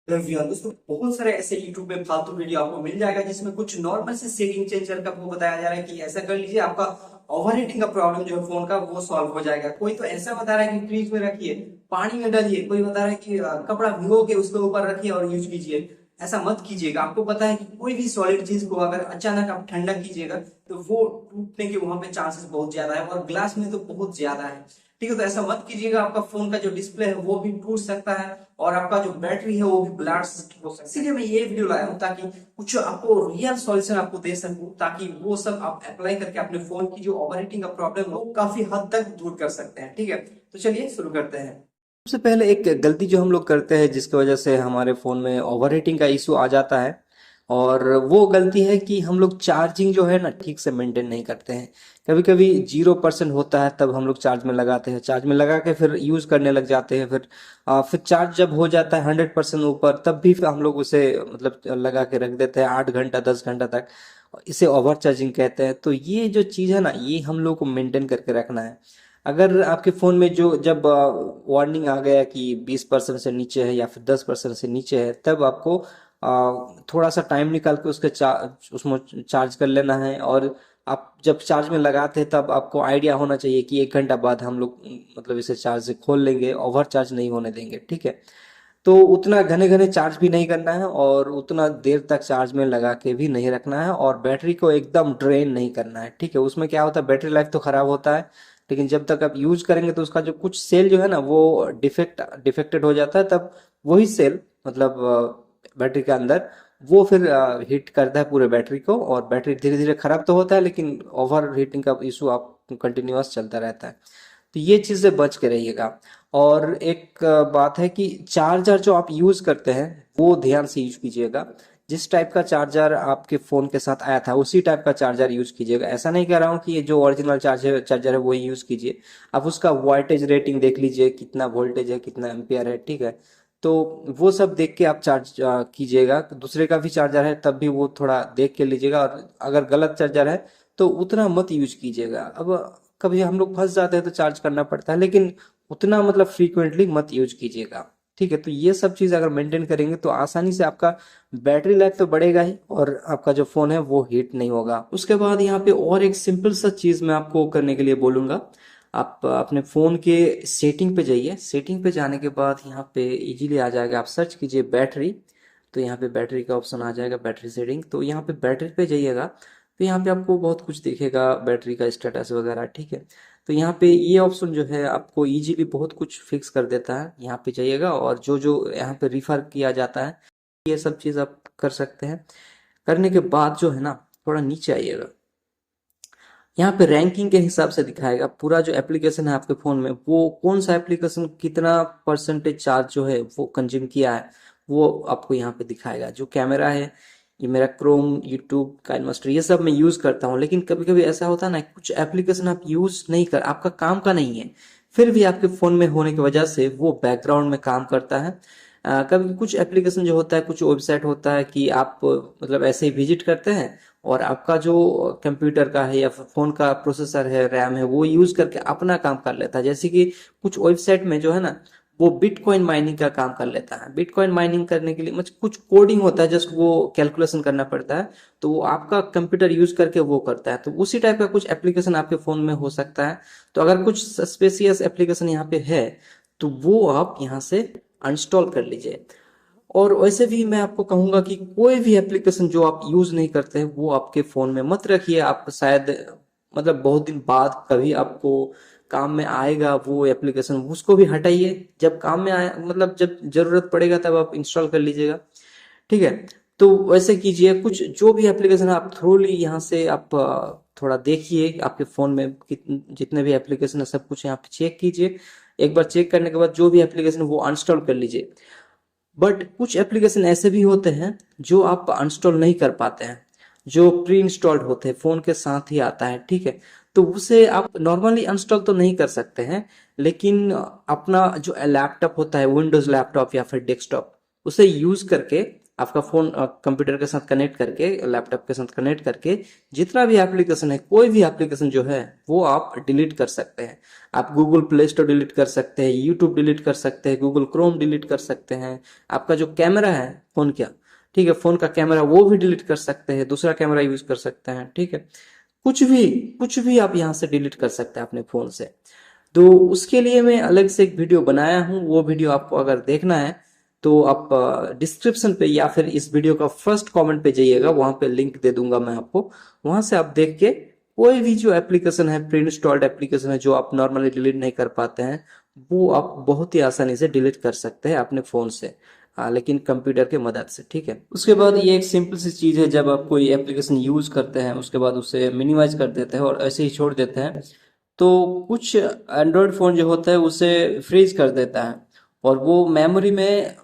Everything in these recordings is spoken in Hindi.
तो एवरीवन दोस्तों, बहुत सारे ऐसे यूट्यूब पे फालतू वीडियो आपको मिल जाएगा जिसमें कुछ नॉर्मल से सेटिंग चेंज करके आपको बताया जा रहा है कि ऐसा कर लीजिए, आपका ओवर हीटिंग का प्रॉब्लम जो है फोन का वो सॉल्व हो जाएगा। कोई तो ऐसा बता रहा है कि फ्रिज में रखिए, पानी में डालिए, कोई बता रहा है कि कपड़ा भिगो के उसके ऊपर रखिए और यूज कीजिए। ऐसा मत कीजिएगा। आपको पता है कि कोई भी सॉलिड चीज को अगर अचानक आप ठंडा कीजिएगा तो वो टूटने के वहां पे चांसेस बहुत ज्यादा है, और ग्लास में तो बहुत ज्यादा है। ठीक है, तो ऐसा मत कीजिएगा। आपका फोन का जो डिस्प्ले है वो भी टूट सकता है और आपका जो बैटरी है वो भी ब्लास्ट हो सकता है। इसीलिए मैं ये वीडियो लाया हूँ ताकि कुछ आपको रियल सॉल्यूशन आपको दे सकूं, ताकि वो सब आप अप्लाई करके अपने फोन की जो ओवरहीटिंग का प्रॉब्लम है वो काफी हद तक दूर कर सकते हैं। ठीक है, तो चलिए शुरू करते हैं। सबसे पहले एक गलती जो हम लोग करते हैं जिसकी वजह से हमारे फ़ोन में ओवरहीटिंग का इशू आ जाता है, और वो गलती है कि हम लोग चार्जिंग जो है ना ठीक से मेंटेन नहीं करते हैं। कभी कभी 0% होता है तब हम लोग चार्ज में लगाते हैं, चार्ज में लगा के फिर यूज़ करने लग जाते हैं। फिर चार्ज जब हो जाता है 100% ऊपर, तब भी फिर हम लोग उसे मतलब लगा के रख देते हैं 8 घंटा 10 घंटा तक। इसे ओवर चार्जिंग कहते हैं। तो ये जो चीज़ है ना, ये हम लोग को मेंटेन करके रखना है। अगर आपके फ़ोन में जो जब वार्निंग आ गया कि 20% से नीचे है या फिर 10% से नीचे है, तब आपको थोड़ा सा टाइम निकाल के उसमें चार्ज कर लेना है। और आप जब चार्ज में लगाते हैं तब आपको आइडिया होना चाहिए कि 1 घंटा बाद हम लोग मतलब इसे चार्ज से खोल लेंगे, ओवर चार्ज नहीं होने देंगे। ठीक है, तो उतना घने घने चार्ज भी नहीं करना है और उतना देर तक चार्ज में लगा के भी नहीं रखना है, और बैटरी को एकदम ड्रेन नहीं करना है। ठीक है, उसमें क्या होता है, बैटरी लाइफ तो खराब होता है, लेकिन जब तक आप यूज करेंगे तो उसका जो कुछ सेल जो है ना वो डिफेक्टेड हो जाता है। तब वही सेल मतलब बैटरी के अंदर वो फिर हीट करता है पूरे बैटरी को, और बैटरी धीरे धीरे खराब तो होता है लेकिन ओवर हीटिंग का इशू आप कंटिन्यूअस चलता रहता है। तो ये चीज़ से बच के रहिएगा। और एक बात है कि चार्जर जो आप यूज़ करते हैं वो ध्यान से यूज कीजिएगा। जिस टाइप का चार्जर आपके फ़ोन के साथ आया था उसी टाइप का चार्जर यूज कीजिएगा। ऐसा नहीं कह रहा हूँ कि ये जो ओरिजिनल चार्जर है वही यूज कीजिए। आप उसका वोल्टेज रेटिंग देख लीजिए, कितना वोल्टेज है, कितना एम्पियर है। ठीक है, तो वो सब देख के आप चार्ज कीजिएगा। तो दूसरे का भी चार्जर है तब भी वो थोड़ा देख के लीजिएगा, और अगर गलत चार्जर है तो उतना मत यूज कीजिएगा। अब कभी हम लोग फंस जाते हैं तो चार्ज करना पड़ता है, लेकिन उतना मतलब फ्रीक्वेंटली मत यूज कीजिएगा। ठीक है, तो ये सब चीज़ अगर मेंटेन करेंगे तो आसानी से आपका बैटरी लाइफ तो बढ़ेगा ही, और आपका जो फ़ोन है वो हीट नहीं होगा। उसके बाद यहाँ पे और एक सिंपल सा चीज़ मैं आपको करने के लिए बोलूँगा। आप अपने फ़ोन के सेटिंग पे जाइए। सेटिंग पे जाने के बाद यहाँ पे इजीली आ जाएगा, आप सर्च कीजिए बैटरी। तो यहाँ पे बैटरी का ऑप्शन आ जाएगा, बैटरी सेटिंग। तो यहाँ पे बैटरी पे जाइएगा, तो यहाँ पे आपको बहुत कुछ दिखेगा, बैटरी का स्टेटस वगैरह। ठीक है, तो यहाँ पे ये ऑप्शन जो है आपको इजीली बहुत कुछ फिक्स कर देता है। यहाँ पे जाइएगा और जो जो यहाँ पे रिफर किया जाता है ये सब चीज़ आप कर सकते हैं। करने के बाद जो है ना, थोड़ा नीचे आइएगा, यहाँ पे रैंकिंग के हिसाब से दिखाएगा पूरा जो एप्लीकेशन है आपके फ़ोन में, वो कौन सा एप्लीकेशन कितना परसेंटेज चार्ज जो है वो कंज्यूम किया है, वो आपको यहाँ पे दिखाएगा। जो कैमरा है, ये मेरा क्रोम, यूट्यूब, काइनमास्टर, ये सब मैं यूज़ करता हूँ। लेकिन कभी कभी ऐसा होता है ना, कुछ एप्लीकेशन आप यूज़ नहीं कर, आपका काम का नहीं है, फिर भी आपके फ़ोन में होने की वजह से वो बैकग्राउंड में काम करता है। कभी कुछ एप्लीकेशन जो होता है, कुछ वेबसाइट होता है कि आप मतलब ऐसे ही विजिट करते हैं, और आपका जो कंप्यूटर का है या फिर फोन का प्रोसेसर है, रैम है, वो यूज करके अपना काम कर लेता है। जैसे कि कुछ वेबसाइट में जो है ना, वो बिटकॉइन माइनिंग का काम कर लेता है। बिटकॉइन माइनिंग करने के लिए मतलब कुछ कोडिंग होता है, जस्ट वो कैलकुलेशन करना पड़ता है, तो वो आपका कंप्यूटर यूज करके वो करता है। तो उसी टाइप का कुछ एप्लीकेशन आपके फोन में हो सकता है। तो अगर कुछ सस्पेशियस एप्लीकेशन यहाँ पे है तो वो आप यहाँ से अनस्टॉल कर लीजिए। और वैसे भी मैं आपको कहूंगा कि कोई भी एप्लीकेशन जो आप यूज नहीं करते हैं वो आपके फोन में मत रखिए। आप शायद मतलब बहुत दिन बाद कभी आपको काम में आएगा वो एप्लीकेशन, उसको भी हटाइए। जब काम में आए मतलब जब जरूरत पड़ेगा तब आप इंस्टॉल कर लीजिएगा। ठीक है, तो वैसे कीजिए। कुछ जो भी एप्लीकेशन आप थ्रोली यहाँ से आप थोड़ा देखिए आपके फ़ोन में जितने भी एप्लीकेशन है सब कुछ यहाँ पे चेक कीजिए। एक बार चेक करने के बाद जो भी एप्लीकेशन है वो अनस्टॉल कर लीजिए। बट कुछ एप्लीकेशन ऐसे भी होते हैं जो आप अनस्टॉल नहीं कर पाते हैं, जो प्री इंस्टॉल्ड होते हैं, फ़ोन के साथ ही आता है। ठीक है, तो उसे आप नॉर्मली अनस्टॉल तो नहीं कर सकते हैं, लेकिन अपना जो लैपटॉप होता है, विंडोज़ लैपटॉप या फिर डेस्कटॉप, उसे यूज़ करके आपका फोन कंप्यूटर के साथ कनेक्ट करके, लैपटॉप के साथ कनेक्ट करके जितना भी एप्लीकेशन है, कोई भी एप्लीकेशन जो है वो आप डिलीट कर सकते हैं। आप गूगल प्ले स्टोर डिलीट कर सकते हैं, यूट्यूब डिलीट कर सकते हैं, गूगल क्रोम डिलीट कर सकते हैं। आपका जो कैमरा है फोन का, ठीक है, फोन का कैमरा वो भी डिलीट कर सकते हैं, दूसरा कैमरा यूज कर सकते हैं, ठीक है। कुछ भी, कुछ भी आप यहाँ से डिलीट कर सकते हैं अपने फोन से। तो उसके लिए मैं अलग से एक वीडियो बनाया हूँ, वो वीडियो आपको अगर देखना है तो आप डिस्क्रिप्शन पे या फिर इस वीडियो का फर्स्ट कमेंट पे जाइएगा, वहां पे लिंक दे दूंगा मैं आपको। वहां से आप देख के कोई भी जो एप्लीकेशन है, प्री इंस्टॉल्ड एप्लीकेशन है जो आप नॉर्मली डिलीट नहीं कर पाते हैं, वो आप बहुत ही आसानी से डिलीट कर सकते हैं अपने फोन से। लेकिन कंप्यूटर के मदद से, ठीक है। उसके बाद ये एक सिंपल सी चीज है, जब आप कोई एप्लीकेशन यूज करते हैं उसके बाद उसे मिनिमाइज कर देते हैं और ऐसे ही छोड़ देते हैं, तो कुछ एंड्रॉयड फ़ोन जो होता है उसे फ्रीज कर देता है, और वो मेमोरी में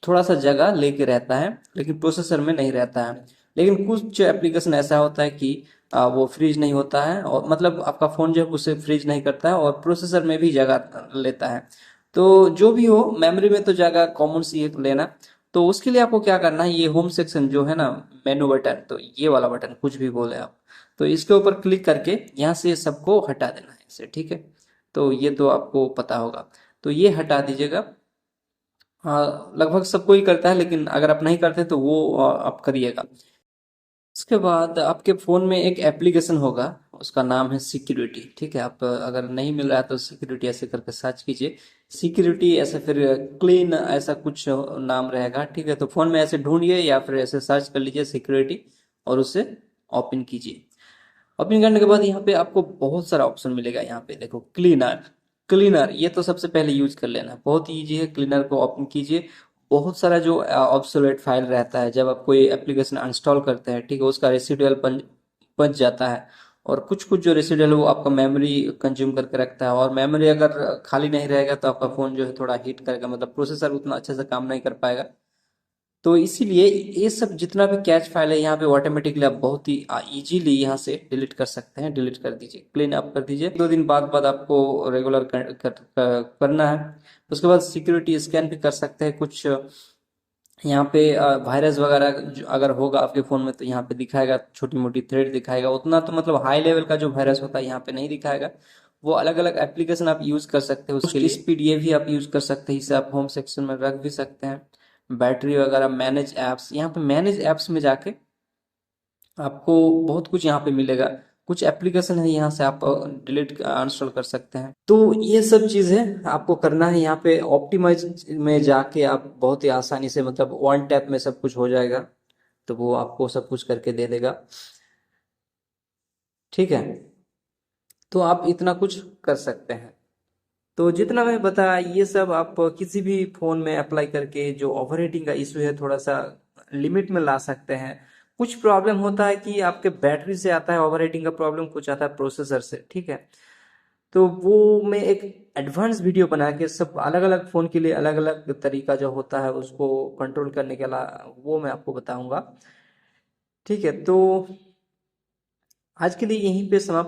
थोड़ा सा जगह लेके रहता है लेकिन प्रोसेसर में नहीं रहता है। लेकिन कुछ एप्लीकेशन ऐसा होता है कि वो फ्रीज नहीं होता है, और मतलब आपका फ़ोन जो है उसे फ्रीज नहीं करता है और प्रोसेसर में भी जगह लेता है। तो जो भी हो, मेमोरी में तो जगह कॉमन सी एक लेना। तो उसके लिए आपको क्या करना है, ये होम सेक्शन जो है ना, मेनू बटन, तो ये वाला बटन कुछ भी बोले आप, तो इसके ऊपर क्लिक करके यहाँ से सबको हटा देना है इसे, ठीक है। तो ये तो आपको पता होगा, तो ये हटा दीजिएगा। हाँ, लगभग सबको ही करता है, लेकिन अगर आप नहीं करते तो वो आप करिएगा। उसके बाद आपके फ़ोन में एक एप्लीकेशन होगा, उसका नाम है सिक्योरिटी, ठीक है। आप अगर नहीं मिल रहा है तो सिक्योरिटी ऐसे करके सर्च कीजिए, सिक्योरिटी ऐसे, फिर क्लीन ऐसा कुछ नाम रहेगा, ठीक है। तो फ़ोन में ऐसे ढूंढिए या फिर ऐसे सर्च कर लीजिए सिक्योरिटी, और उसे ओपन कीजिए। ओपन करने के बाद यहाँ पे आपको बहुत सारा ऑप्शन मिलेगा। यहाँ पे देखो, क्लीनर, क्लीनर ये तो सबसे पहले यूज कर लेना, बहुत ईजी है। क्लीनर को ओपन कीजिए। बहुत सारा जो ऑब्सोलेट फाइल रहता है, जब आप कोई एप्लीकेशन इंस्टॉल करते हैं, ठीक है, उसका रेसिडुअल बच जाता है। और कुछ कुछ जो रेसिडुअल वो आपका मेमोरी कंज्यूम करके रखता है, और मेमोरी अगर खाली नहीं रहेगा तो आपका फ़ोन जो है थोड़ा हीट करेगा, मतलब प्रोसेसर उतना अच्छे से काम नहीं कर पाएगा। तो इसीलिए ये सब जितना भी कैच फाइल है यहाँ पे ऑटोमेटिकली आप बहुत ही इजीली यहाँ से डिलीट कर सकते हैं। डिलीट कर दीजिए, क्लीन अप कर दीजिए। 2 दिन बाद आपको रेगुलर करना है। उसके बाद सिक्योरिटी स्कैन भी कर सकते हैं। कुछ यहाँ पे वायरस वगैरह अगर होगा आपके फ़ोन में तो यहाँ पे दिखाएगा, छोटी मोटी थ्रेड दिखाएगा, उतना तो मतलब हाई लेवल का जो वायरस होता है यहाँ पे नहीं दिखाएगा। वो अलग अलग एप्लीकेशन आप यूज़ कर सकते हो उसके लिए। स्पीड ये भी आप यूज़ कर सकते हैं, इसे आप होम सेक्शन में रख भी सकते हैं। बैटरी वगैरह, मैनेज ऐप्स, यहाँ पे मैनेज ऐप्स में जाके आपको बहुत कुछ यहाँ पे मिलेगा। कुछ एप्लीकेशन है यहाँ से आप डिलीट अनइंस्टॉल कर सकते हैं। तो ये सब चीज़ें आपको करना है। यहाँ पे ऑप्टिमाइज में जाके आप बहुत ही आसानी से, मतलब वन टैप में सब कुछ हो जाएगा, तो वो आपको सब कुछ करके दे देगा, ठीक है। तो आप इतना कुछ कर सकते हैं। तो जितना मैं बताया ये सब आप किसी भी फोन में अप्लाई करके जो ओवरहीटिंग का इशू है थोड़ा सा लिमिट में ला सकते हैं। कुछ प्रॉब्लम होता है कि आपके बैटरी से आता है ओवरहीटिंग का प्रॉब्लम, कुछ आता है प्रोसेसर से, ठीक है। तो वो मैं एक एडवांस वीडियो बना के सब अलग अलग फ़ोन के लिए अलग अलग तरीका जो होता है उसको कंट्रोल करने के लिए वो मैं आपको बताऊंगा, ठीक है। तो आज के लिए यहीं पे समाप्त